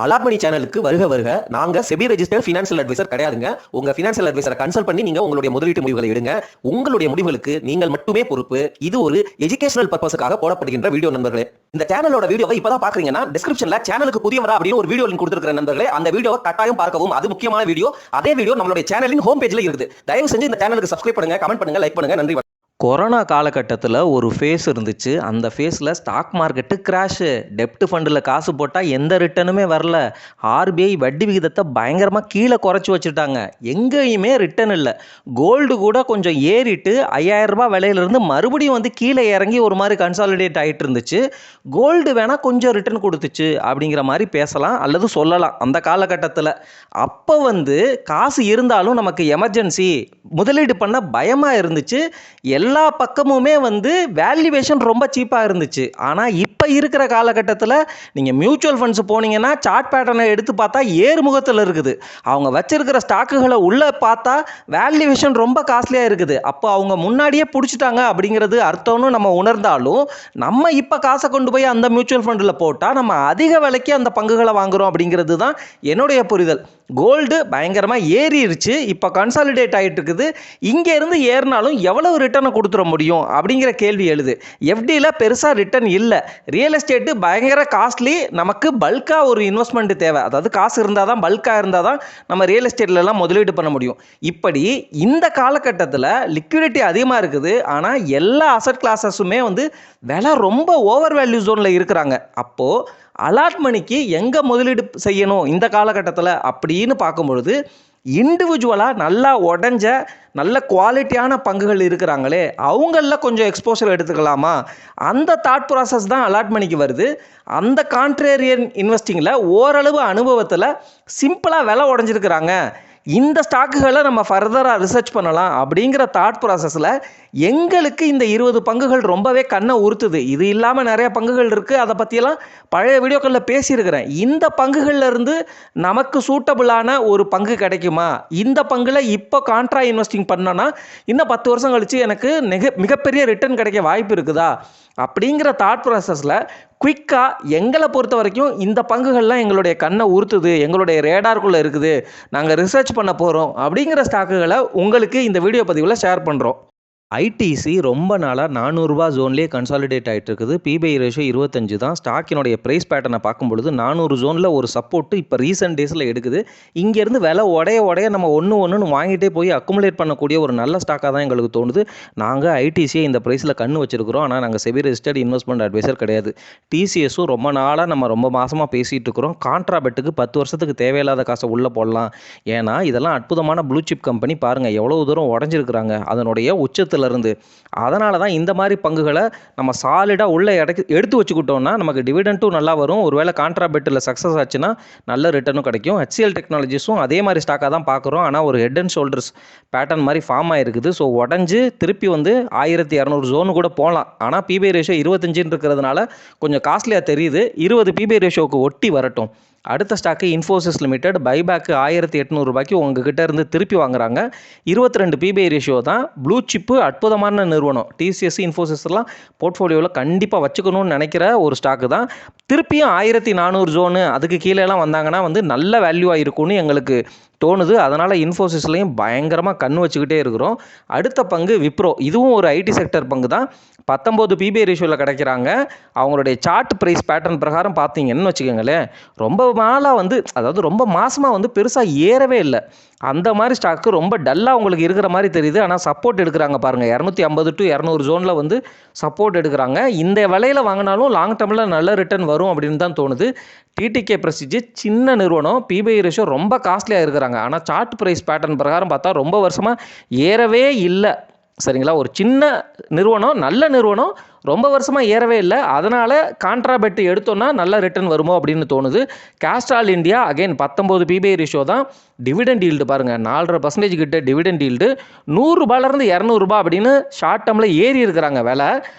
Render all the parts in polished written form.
அலாட்மணி சேனலுக்கு வருக வருக. நாங்க செபி ரெஜிஸ்டர்ட் ஃபினான்ஷியல் அட்வைசர் கிடையாதுங்க. உங்க ஃபினான்ஷியல் அட்வைசரை கன்சல்ட் பண்ணி நீங்க உங்களுடைய முதலீட்டு முடிவுகளை எடுங்க. உங்களுடைய முடிவுகளுக்கு நீங்கள் மட்டுமே பொறுப்பு. இது ஒரு எஜுகேஷனல் பர்பஸுக்காக போடப்படுகின்ற வீடியோ நண்பர்களே. இந்த சேனலோட வீடியோவை இப்பதான் பாக்குறீங்கன்னா டிஸ்கிரிப்ஷன்ல சேனலுக்கு புதியவரா அப்படின்னு ஒரு வீடியோ லிங்க் கொடுத்திருக்கிற நண்பர்களே, அந்த வீடியோவை கட்டாயம் பார்க்கவும். அது முக்கியமான வீடியோ. அதே வீடியோ நம்மளுடைய சேனலின் ஹோம் பேஜ்ல இருக்குது. தயவு செஞ்சு இந்த சேனலுக்கு சப்ஸ்கிரைப் பண்ணுங்க, கமெண்ட் பண்ணுங்க, லைக் பண்ணுங்க. நன்றி. கொரோனா காலகட்டத்தில் ஒரு ஃபேஸ் இருந்துச்சு. அந்த ஃபேஸில் ஸ்டாக் மார்க்கெட்டு கிராஷு. டெப்ட் ஃபண்டில் காசு போட்டால் எந்த ரிட்டனுமே வரல. ஆர்பிஐ வட்டி விகிதத்தை பயங்கரமாக கீழே குறைச்சி வச்சுட்டாங்க. எங்கேயுமே ரிட்டன் இல்லை. கோல்டு கூட கொஞ்சம் ஏறிட்டு 5000 ரூபாய் விலையிலேருந்து மறுபடியும் வந்து கீழே இறங்கி ஒரு மாதிரி கன்சாலிடேட் ஆகிட்டு இருந்துச்சு. கோல்டு வேணால் கொஞ்சம் ரிட்டன் கொடுத்துச்சு அப்படிங்கிற மாதிரி பேசலாம் அல்லது சொல்லலாம் அந்த காலகட்டத்தில். அப்போ வந்து காசு இருந்தாலும் நமக்கு எமர்ஜென்சி முதலீடு பண்ண பயமாக இருந்துச்சு. எல்லா பக்கமுமே வந்து வேல்யூவேஷன் ரொம்ப சீப்பாக இருந்துச்சு. ஆனால் இப்போ இருக்கிற காலகட்டத்தில் நீங்கள் மியூச்சுவல் ஃபண்ட்ஸ் போனீங்கன்னா சார்ட் பேட்டர்னை எடுத்து பார்த்தா ஏறுமுகத்தில் இருக்குது. அவங்க வச்சிருக்கிற ஸ்டாக்குகளை உள்ளே பார்த்தா வேல்யூவேஷன் ரொம்ப காஸ்ட்லியாக இருக்குது. அப்போ அவங்க முன்னாடியே பிடிச்சிட்டாங்க அப்படிங்கிறது அர்த்தம்னு நம்ம உணர்ந்தாலும் நம்ம இப்போ காசை கொண்டு போய் அந்த மியூச்சுவல் ஃபண்டில் போட்டால் நம்ம அதிக விலைக்கு அந்த பங்குகளை வாங்குகிறோம் அப்படிங்கிறது தான் என்னுடைய புரிதல். கோல்டு பயங்கரமாக ஏறிடுச்சு. இப்போ கன்சாலிடேட் ஆகிட்டு இருக்குது. இங்கேருந்து ஏறினாலும் எவ்வளவு ரிட்டர்னை கொடுத்துட முடியும் அப்படிங்கிற கேள்வி எழுது. எஃப்டியில் பெருசாக ரிட்டர்ன் இல்லை. ரியல் எஸ்டேட்டு பயங்கர காஸ்ட்லி. நமக்கு பல்காக ஒரு இன்வெஸ்ட்மெண்ட் தேவை. அதாவது காசு இருந்தால் தான், பல்காக இருந்தால் தான் நம்ம ரியல் எஸ்டேட்லலாம் முதலீடு பண்ண முடியும். இப்படி இந்த காலகட்டத்தில் லிக்விடிட்டி அதிகமாக இருக்குது. ஆனால் எல்லா அசட் கிளாஸஸுமே வந்து விலை ரொம்ப ஓவர் வேல்யூ ஜோனில் இருக்கிறாங்க. அப்போது அலாட்மணிக்கு எங்கே முதலீடு செய்யணும் இந்த காலகட்டத்தில் அப்படின்னு பார்க்கும்பொழுது இண்டிவிஜுவலாக நல்லா உடஞ்ச நல்ல குவாலிட்டியான பங்குகள் இருக்கிறாங்களே அவங்களில் கொஞ்சம் எக்ஸ்போசர் எடுத்துக்கலாமா, அந்த தாட் ப்ராசஸ் தான் அலாட்மணிக்கு வருது. அந்த கான்ட்ரேரியன் இன்வெஸ்டிங்கில் ஓரளவு அனுபவத்தில் சிம்பிளாக விலை உடஞ்சிருக்கிறாங்க. இந்த ஸ்டாக்குகளை நம்ம ஃபர்தராக ரிசர்ச் பண்ணலாம் அப்படிங்கிற தாட் ப்ராசஸில் எங்களுக்கு இந்த 20 பங்குகள் ரொம்பவே கண்ணை உறுத்துது. இது இல்லாமல் நிறைய பங்குகள் இருக்குது. அதை பற்றியெல்லாம் பழைய வீடியோக்களில் பேசியிருக்கிறேன். இந்த பங்குகளில் இருந்து நமக்கு சூட்டபுளான ஒரு பங்கு கிடைக்குமா, இந்த பங்கில் இப்போ கான்ட்ரா இன்வெஸ்டிங் பண்ணோன்னா இன்னும் 10 வருஷம் கழித்து எனக்கு மிகப்பெரிய ரிட்டர்ன் கிடைக்க வாய்ப்பு இருக்குதா அப்படிங்கிற தாட் ப்ராசஸில் குயிக்காக எங்களை பொறுத்த வரைக்கும் இந்த பங்குகள்லாம் எங்களுடைய கண்ணை உறுத்துது, எங்களுடைய ரேடாருக்குள்ளே இருக்குது, நாங்கள் ரிசர்ச் பண்ண போகிறோம் அப்படிங்கிற ஸ்டாக்குகளை உங்களுக்கு இந்த வீடியோ பதிவில் ஷேர் பண்ணுறோம். ஐடிசி ரொம்ப நாளாக 400 ரூபா ஜோன்லேயே கன்சாலிடேட் ஆகிட்டு இருக்குது. பிபிஐ ரேஷியோ 25 தான். ஸ்டாக்கினுடைய ப்ரைஸ் பேட்டர்னை பார்க்கும்பொழுது 400 ஜோனில் ஒரு சப்போர்ட்டு இப்போ ரீசெண்ட் டேஸில் எடுக்குது. இங்கேருந்து விலை உடைய நம்ம ஒன்று வாங்கிட்டே போய் அக்குமுலேட் பண்ணக்கூடிய ஒரு நல்ல ஸ்டாக்காக தான் எங்களுக்கு தோணுது. நாங்கள் ஐடிசியை இந்த ப்ரைஸில் கண்ணு வச்சிருக்கிறோம். ஆனால் நாங்கள் செபி ரெஜிஸ்டர்ட் இன்வெஸ்ட்மெண்ட் அட்வைசர் கிடையாது. டிசிஎஸும் ரொம்ப நாளாக நம்ம ரொம்ப மாதமாக பேசிகிட்டு இருக்கிறோம். கான்ட்ராபெட்டுக்கு 10 வருஷத்துக்கு தேவையில்லாத காசை உள்ளே போடலாம். ஏன்னா இதெல்லாம் அற்புதமான ப்ளூ சிப் கம்பெனி. பாருங்கள் எவ்வளோ தூரம் உடஞ்சிருக்கிறாங்க அதனுடைய உச்சத்தில் இருந்து. அதனால தான் இந்த மாதிரி பங்குகளை நம்ம சாலிடாக உள்ள எடுத்து வச்சுக்கிட்டோம்னா நமக்கு டிவிடெண்டும் நல்லா வரும். ஒருவேளை கான்ட்ராபெட்டில் சக்ஸஸ் ஆச்சுன்னா நல்ல ரிட்டர்னும் கிடைக்கும். ஹெச்சிஎல் டெக்னாலஜிஸும் அதே மாதிரி ஸ்டாக்காக தான் பார்க்குறோம். ஆனால் ஒரு ஹெட் அண்ட் ஷோல்டர்ஸ் பேட்டர்ன் மாதிரி ஃபார்ம் ஆகிருக்குது. ஸோ உடஞ்சி திருப்பி வந்து 1200 ஜோனு கூட போகலாம். ஆனால் பிபிஐ ரேஷியோ 25 இருக்கிறதுனால கொஞ்சம் காஸ்ட்லியாக தெரியுது. 20 பிபிஐ ரேஷியோவுக்கு ஒட்டி வரட்டும். அடுத்த ஸ்டாக்கு இன்ஃபோசிஸ் லிமிடெட் பைபேக்கு 1800 ரூபாய்க்கு உங்ககிட்ட இருந்து திருப்பி வாங்குறாங்க. 22 பிபிஐ ரேஷியோ தான். ப்ளூ சிப்பு அற்புதமான நிறுவனம். டிசிஎஸ் இன்ஃபோசிஸ்லாம் போர்ட்ஃபோலியோவில் கண்டிப்பாக வச்சுக்கணும்னு நினைக்கிற ஒரு ஸ்டாக்கு தான். திருப்பியும் 1400 ஜோனு அதுக்கு கீழேலாம் வந்தாங்கன்னா வந்து நல்ல வேல்யூவாக இருக்கும்னு எங்களுக்கு தோணுது. அதனால் இன்ஃபோசிஸ்லையும் பயங்கரமாக கண் வச்சுக்கிட்டே இருக்கிறோம். அடுத்த பங்கு விப்ரோ. இதுவும் ஒரு ஐடி செக்டர் பங்கு தான். 19 பிபிஐ ரேஷியோவில் கிடைக்கிறாங்க. அவங்களுடைய சார்ட் ப்ரைஸ் பேட்டர்ன் பிரகாரம் பார்த்தீங்கன்னு வச்சுக்கோங்களேன், ரொம்ப நாளாக வந்து அதாவது ரொம்ப மாதமாக வந்து பெருசாக ஏறவே இல்லை. அந்த மாதிரி ஸ்டாக்கு ரொம்ப டல்லாக உங்களுக்கு இருக்கிற மாதிரி தெரியுது. ஆனால் சப்போர்ட் எடுக்கிறாங்க பாருங்கள். 250 to 200 ஜோனில் வந்து சப்போர்ட் எடுக்கிறாங்க. இந்த விலையில் வாங்கினாலும் லாங் டேர்மில் நல்ல ரிட்டர்ன் வரும் அப்படின்னு தான் தோணுது. டிடிகே பிரஸ்டீஜ் சின்ன நிறுவனம். பிபிஐ ரேஷியோ ரொம்ப காஸ்ட்லியாக இருக்கிறாங்க. ஆனால் சார்ட் ப்ரைஸ் பேட்டர்ன் பிரகாரம் பார்த்தா ரொம்ப வருஷமாக ஏறவே இல்லை. சரிங்களா, ஒரு சின்ன நிறுவனம், நல்ல நிறுவனம், ரொம்ப வருஷமாக ஏறவே இல்லை. அதனால் கான்ட்ராபெட்டு எடுத்தோன்னா நல்ல ரிட்டர்ன் வருமோ அப்படின்னு தோணுது. Castrol India again 19 PBI ratio தான். டிவிடெண்ட் ஈல்டு பாருங்கள் 4.5% கிட்ட டிவிடெண்ட் ஈல்டு. 100 ரூபாயிலேருந்து 200 ரூபா அப்படின்னு ஷார்ட் டேர்மில் ஏறி இருக்கிறாங்க விலை.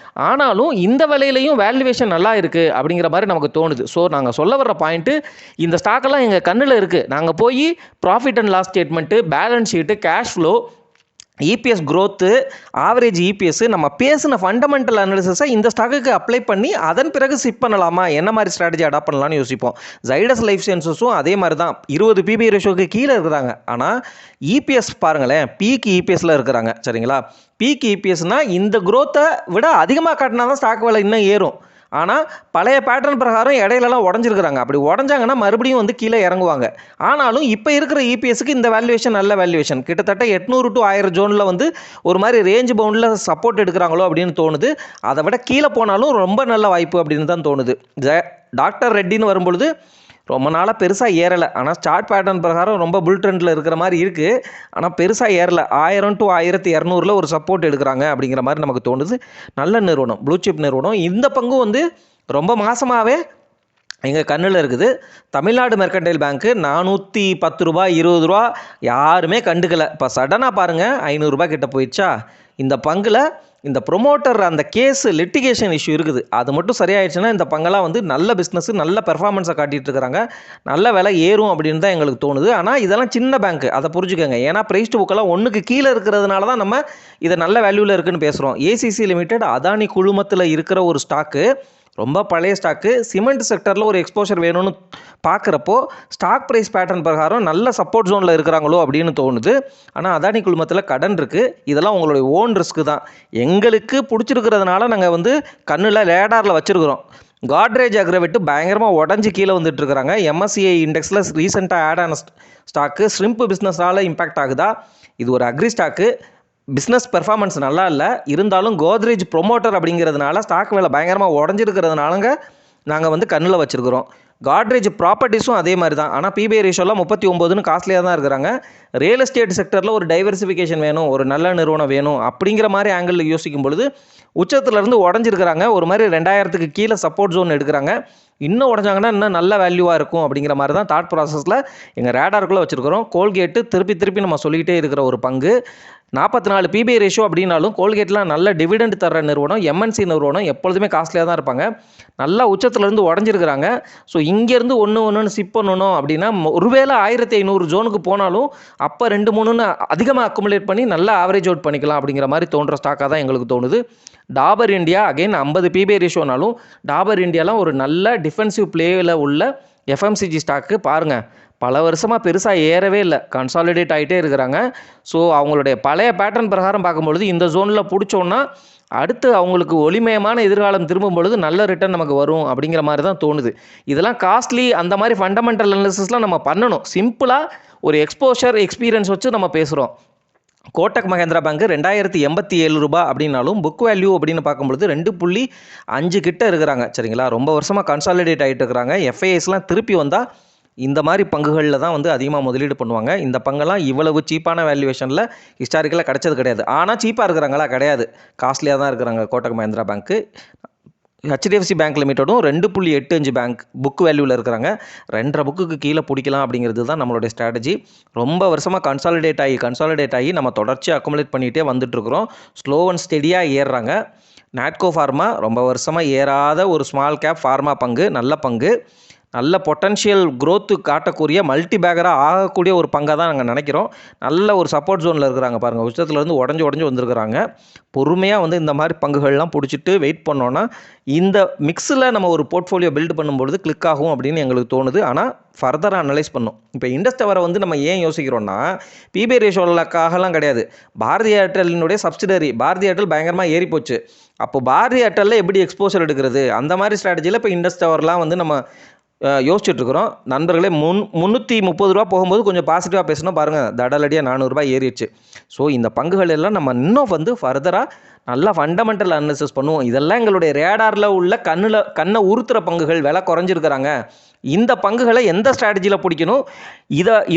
ஆனாலும் இந்த விலையிலையும் வேல்யூவேஷன் நல்லா இருக்குது அப்படிங்கிற மாதிரி நமக்கு தோணுது. ஸோ நாங்கள் சொல்ல வர்ற பாயிண்ட்டு, இந்த ஸ்டாக்கெல்லாம் எங்கள் கண்ணில் இருக்குது. நாங்கள் போய் profit and loss statement, balance sheet, cash flow EPS growth, average EPS நம்ம பேசின ஃபண்டமெண்டல் அனாலிசிஸை இந்த ஸ்டாக்குக்கு அப்ளை பண்ணி அதன் பிறகு சிப் பண்ணலாமா, என்ன மாதிரி ஸ்ட்ராட்டஜி அடாப்ட் பண்ணலாம்னு யோசிப்போம். ஜைடஸ் லைஃப் சயின்சஸும் அதே மாதிரி தான் 20 பிபி ரேஷியோக்கு கீழே இருக்கிறாங்க. ஆனால் இபிஎஸ் பாருங்களேன், பீக் இபிஎஸ்ல இருக்கிறாங்க. சரிங்களா, பீக் இபிஎஸ்னால் இந்த growth-ஐ விட அதிகமாக காட்டினா தான் ஸ்டாக் விலை இன்னும் ஏறும். ஆனால் பழைய பேட்டர்ன் பிரகாரம் இடையிலலாம் உடஞ்சிருக்கிறாங்க. அப்படி உடஞ்சாங்கன்னா மறுபடியும் வந்து கீழே இறங்குவாங்க. ஆனாலும் இப்போ இருக்கிற இபிஎஸ்க்கு இந்த வேல்யூவேஷன் நல்ல வேல்யூவேஷன், கிட்டத்தட்ட 800 to 1000 ஜோனில் வந்து ஒரு மாதிரி ரேஞ்ச் பவுண்டில் சப்போர்ட் எடுக்கிறாங்களோ அப்படின்னு தோணுது. அதை விட கீழே போனாலும் ரொம்ப நல்ல வாய்ப்பு அப்படின்னு தான் தோணுது. டாக்டர் ரெட்டின்னு வரும்பொழுது ரொம்ப நாளாக பெருசாக ஏறலை. ஆனால் சார்ட் பேட்டர்ன் பிரகாரம் ரொம்ப புல் ட்ரெண்டில் இருக்கிற மாதிரி இருக்குது. ஆனால் பெருசாக ஏறலை. 1000 to 1200 ஒரு சப்போர்ட் எடுக்கிறாங்க அப்படிங்கிற மாதிரி நமக்கு தோணுது. நல்ல நிறுவனம், ப்ளூ சிப் நிறுவனம். இந்த பங்கும் வந்து ரொம்ப மாதமாகவே எங்கள் கண்ணில் இருக்குது. தமிழ்நாடு மெர்கன்டைல் பேங்க்கு 410 ரூபா 20 ரூபா யாருமே கண்டுக்கலை. இப்போ சடனாக பாருங்கள் 500 ரூபாய் கிட்ட போயிடுச்சா. இந்த பங்கில் இந்த ப்ரொமோட்டர் அந்த கேஸ் லிட்டிகேஷன் இஷ்யூ இருக்குது, அது மட்டும் சரியாயிடுச்சுன்னா இந்த பங்கெல்லாம் வந்து நல்ல பிஸ்னஸ், நல்ல பெர்ஃபார்மன்ஸை காட்டிகிட்டு இருக்கிறாங்க. நல்ல விலை ஏறும் அப்படின்னு தான் எங்களுக்கு தோணுது. ஆனால் இதெல்லாம் சின்ன பேங்க், அதை புரிஞ்சுக்கோங்க. ஏன்னா ப்ரைஸ் டு புக்கெல்லாம் ஒன்றுக்கு கீழே இருக்கிறதுனால தான் நம்ம இதை நல்ல வேல்யூவில் இருக்குன்னு பேசுகிறோம். ஏசிசி லிமிடெட் அதானி குழுமத்தில் இருக்கிற ஒரு ஸ்டாக்கு, ரொம்ப பழைய ஸ்டாக்கு. சிமெண்ட் செக்டரில் ஒரு எக்ஸ்போஷர் வேணும்னு பார்க்குறப்போ ஸ்டாக் ப்ரைஸ் பேட்டர்ன் பிரகாரம் நல்ல சப்போர்ட் ஜோனில் இருக்கிறாங்களோ அப்படின்னு தோணுது. ஆனால் அதானி குழுமத்தில் கடன் இருக்குது. இதெல்லாம் உங்களுடைய ஓன் ரிஸ்க்கு தான். எங்களுக்கு பிடிச்சிருக்கிறதுனால நாங்கள் வந்து கண்ணில் ரேடாரில் வச்சுருக்கிறோம். காட்ரேஜ் அக்ரவேட்டு பயங்கரமாக உடஞ்சி கீழே வந்துட்டுருக்குறாங்க. எம்எஸ்சிஐ இண்டெக்ஸில் ரீசெண்டாக ஆட் ஆன ஸ்டாக்கு. ஷ்ரிம்ப் பிஸ்னஸால் இம்பேக்ட் ஆகுதா? இது ஒரு அக்ரி ஸ்டாக்கு. பிஸ்னஸ் பெர்ஃபார்மன்ஸ் நல்லா இல்லை. இருந்தாலும் கோத்ரேஜ் ப்ரொமோட்டர் அப்படிங்கிறதுனால ஸ்டாக் விலை பயங்கரமாக உடஞ்சிருக்கிறதுனாலங்க நாங்கள் வந்து கண்ணில் வச்சுருக்கிறோம். காட்ரேஜ் ப்ராப்பர்ட்டிஸும் அதே மாதிரி தான். ஆனால் பிபிஐ ரேஷியோலாம் 39ன்னு காஸ்ட்லியாக தான் இருக்கிறாங்க. ரியல் எஸ்டேட் செக்டரில் ஒரு டைவர்சிஃபிகேஷன் வேணும், ஒரு நல்ல நிறுவனம் வேணும் அப்படிங்கிற மாதிரி ஆங்கிளில் யோசிக்கும் பொழுது உச்சத்துலேருந்து உடஞ்சிருக்கிறாங்க. ஒரு மாதிரி 2000க்கு கீழே சப்போர்ட் ஜோன் எடுக்கிறாங்க. இன்னும் உடஞ்சாங்கன்னா இன்னும் நல்ல வேல்யூவாக இருக்கும் அப்படிங்கிற மாதிரி தான் தாட் ப்ராசஸில் எங்கள் ரேடாருக்குள்ளே வச்சுருக்கிறோம். கோல்கேட்டு திருப்பி நம்ம சொல்லிக்கிட்டே இருக்கிற ஒரு பங்கு. 44 பிபிஐ ரேஷியோ அப்படின்னாலும் கோல்கேட்லாம் நல்ல டிவிடெண்ட் தர்ற நிறுவனம், எம்என்சி நிறுவனம், எப்பொழுதுமே காஸ்ட்லியாக தான் இருப்பாங்க. நல்லா உச்சத்துலேருந்து உடஞ்சிருக்கிறாங்க. ஸோ இங்கேருந்து ஒன்று சிப் பண்ணணும் அப்படின்னா ஒருவேளை 1500 ஜோனுக்கு போனாலும் அப்போ 2-3ன்னு அதிகமாக அக்குமுலேட் பண்ணி நல்லா ஆவரேஜ் அவுட் பண்ணிக்கலாம் அப்படிங்கிற மாதிரி தோன்ற ஸ்டாக்காக தான் எங்களுக்கு தோணுது. டாபர் இந்தியா அகைன் 50 பிபிஐ ரேஷியோனாலும் டாபர் இந்தியாலாம் ஒரு நல்ல டிஃபென்சிவ் பிளேயில் உள்ள எஃப்எம்சிஜி ஸ்டாக்கு. பாருங்கள், பல வருஷமாக பெருசாக ஏறவே இல்லை, கன்சாலிடேட் ஆகிட்டே இருக்கிறாங்க. ஸோ அவங்களுடைய பழைய பேட்டர்ன் பிரகாரம் பார்க்கும்பொழுது இந்த ஜோனில் பிடிச்சோன்னா அடுத்து அவங்களுக்கு ஒளிமயமான எதிர்காலம் திரும்பும் பொழுது நல்ல ரிட்டர்ன் நமக்கு வரும் அப்படிங்கிற மாதிரி தான் தோணுது. இதெல்லாம் காஸ்ட்லி, அந்த மாதிரி ஃபண்டமெண்டல் அனாலிசிஸ்லாம் நம்ம பண்ணணும். சிம்பிளாக ஒரு எக்ஸ்போஷர் எக்ஸ்பீரியன்ஸ் வச்சு நம்ம பேசுகிறோம். கோட்டக் மஹேந்திரா பேங்க் 2087 ரூபா அப்படின்னாலும் புக் வேல்யூ அப்படின்னு பார்க்கும்பொழுது 2.5 கிட்ட இருக்கிறாங்க. சரிங்களா, ரொம்ப வருஷமாக கன்சாலிடேட் ஆகிட்டு இருக்கிறாங்க. எஃப்ஐஎஸ்லாம் திருப்பி வந்தால் இந்த மாதிரி பங்குகளில் தான் வந்து அதிகமாக முதலீடு பண்ணுவாங்க. இந்த பங்கெல்லாம் இவ்வளவு சீப்பான வேல்யூவேஷனில் ஹிஸ்டாரிக்கலாக கிடைச்சது கிடையாது. ஆனால் சீப்பாக இருக்கிறாங்களா? கிடையாது, காஸ்ட்லியாக தான் இருக்கிறாங்க கோட்டக் மஹேந்திரா பேங்க்கு. ஹெச்டிஎஃப்சி பேங்க் லிமிட்டடும் 2.85 பேங்க் புக் வேல்யூவில் இருக்கிறாங்க. 2.5 புக்குக்கு கீழே பிடிக்கலாம் அப்படிங்கிறது தான் நம்மளுடைய ஸ்ட்ராட்டஜி. ரொம்ப வருஷமாக கன்சாலிடேட் ஆகி நம்ம தொடர்ச்சியாக அக்குமுலேட் பண்ணிகிட்டே வந்துட்டுருக்குறோம். ஸ்லோ அண்ட் ஸ்டெடியாக ஏறுறாங்க. நாட்கோ ஃபார்மா ரொம்ப வருஷமாக ஏறாத ஒரு ஸ்மால் கேப் ஃபார்மா பங்கு, நல்ல பங்கு, நல்ல பொட்டன்ஷியல் growth காட்டக்கூடிய மல்டி பேக்கராக ஆகக்கூடிய ஒரு பங்காக தான் நாங்கள் நினைக்கிறோம். நல்ல ஒரு சப்போர்ட் ஜோனில் இருக்கிறாங்க பாருங்கள். உச்சத்துலேருந்து உடஞ்சி வந்திருக்கிறாங்க. பொறுமையாக வந்து இந்த மாதிரி பங்குகள்லாம் பிடிச்சிட்டு வெயிட் பண்ணோன்னா இந்த மிக்ஸில் நம்ம ஒரு போர்ட்ஃபோலியோ பில்டு பண்ணும்பொழுது கிளிக் ஆகும் அப்படின்னு எங்களுக்கு தோணுது. ஆனால் ஃபர்தராக அனலைஸ் பண்ணணும். இப்போ இண்டஸ் டவரை வந்து நம்ம ஏன் யோசிக்கிறோன்னா பிபிஐ ரேஷியோக்காகலாம் கிடையாது. பாரதி ஏர்டெல்லினுடைய சப்சிடரி பாரதி ஏர்டெல் பயங்கரமாக ஏறி போச்சு. அப்போ பாரதி ஏர்டெல்லில் எப்படி எக்ஸ்போசர் எடுக்கிறது, அந்த மாதிரி ஸ்ட்ராட்டஜியில் இப்போ இண்டஸ் டவர்லாம் வந்து நம்ம யோசிச்சுட்ருக்குறோம். நண்பர்களே, 330 ரூபா போகும்போது கொஞ்சம் பாசிட்டிவாக பேசணும். பாருங்கள், தடலடியாக 400 ரூபாய் ஏறிடுச்சு. ஸோ இந்த பங்குகள் எல்லாம் நம்ம இன்னும் வந்து ஃபர்தராக நல்லா ஃபண்டமெண்டல் அனாலிசிஸ் பண்ணுவோம். இதெல்லாம் எங்களுடைய ரேடாரில் உள்ள கண்ணை உறுத்துற பங்குகள், விலை குறைஞ்சிருக்கிறாங்க. இந்த பங்குகளை எந்த ஸ்ட்ராட்டஜியில் பிடிக்கணும்,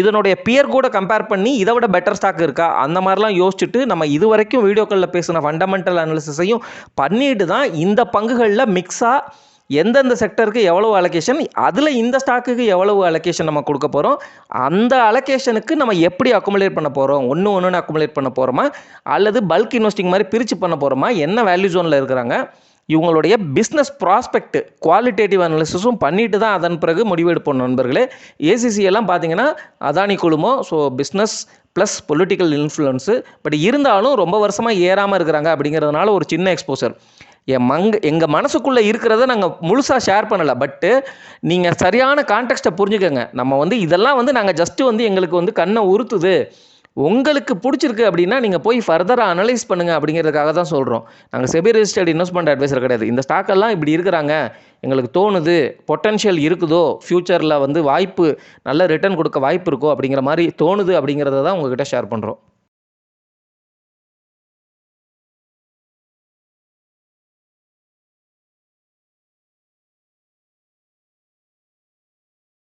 இதனுடைய பியர் கூட கம்பேர் பண்ணி இதை விட பெட்டர் ஸ்டாக் இருக்கா, அந்த மாதிரிலாம் யோசிச்சுட்டு நம்ம இது வரைக்கும் வீடியோக்களில் பேசின ஃபண்டமெண்டல் அனாலிசிஸையும் பண்ணிட்டு தான் இந்த பங்குகளில் மிக்ஸாக எந்தெந்த செக்டருக்கு எவ்வளவு அலோகேஷன், அதில் இந்த ஸ்டாக்குக்கு எவ்வளவு அலோகேஷன் நம்ம கொடுக்க போகிறோம், அந்த அலோகேஷனுக்கு நம்ம எப்படி அக்குமுலேட் பண்ண போகிறோம், ஒன்று அக்குமுலேட் பண்ண போகிறோமா அல்லது பல்க் இன்வெஸ்டிங் மாதிரி பிரித்து பண்ண போகிறோமா, என்ன வேல்யூ ஜோனில் இருக்கிறாங்க, இவங்களுடைய பிஸ்னஸ் ப்ராஸ்பெக்ட் குவாலிட்டேட்டிவ் அனாலிசிஸும் பண்ணிட்டு தான் அதன் பிறகு முடிவெடுப்போம் நண்பர்களே. ஏசிசி எல்லாம் பார்த்தீங்கன்னா அதானி குழுமம், so business plus political influence, but இருந்தாலும் ரொம்ப வருஷமாக ஏறாமல் இருக்கிறாங்க அப்படிங்கிறதுனால ஒரு சின்ன எக்ஸ்போசர். எங்கள் மனசுக்குள்ளே இருக்கிறத நாங்கள் முழுசாக ஷேர் பண்ணலை, பட்டு நீங்கள் சரியான கான்டெக்ஸ்ட்டை புரிஞ்சுக்கோங்க. நம்ம வந்து இதெல்லாம் வந்து நாங்கள் ஜஸ்ட்டு வந்து எங்களுக்கு வந்து கண்ணை உறுத்துது, உங்களுக்கு பிடிச்சிருக்கு அப்படின்னா நீங்கள் போய் ஃபர்தராக அனலைஸ் பண்ணுங்கள் அப்படிங்கிறதுக்காக தான் சொல்கிறோம். நாங்கள் செபி ரெஜிஸ்டர்ட் இன்வெஸ்ட்மெண்ட் அட்வைசர் கிடையாது. இந்த ஸ்டாக்கெல்லாம் இப்படி இருக்கிறாங்க, எங்களுக்கு தோணுது, பொட்டன்ஷியல் இருக்குதோ, ஃப்யூச்சரில் வந்து வாய்ப்பு நல்ல ரிட்டர்ன் கொடுக்க வாய்ப்பு இருக்கோ அப்படிங்கிற மாதிரி தோணுது அப்படிங்கிறத தான் உங்ககிட்ட ஷேர் பண்ணுறோம்.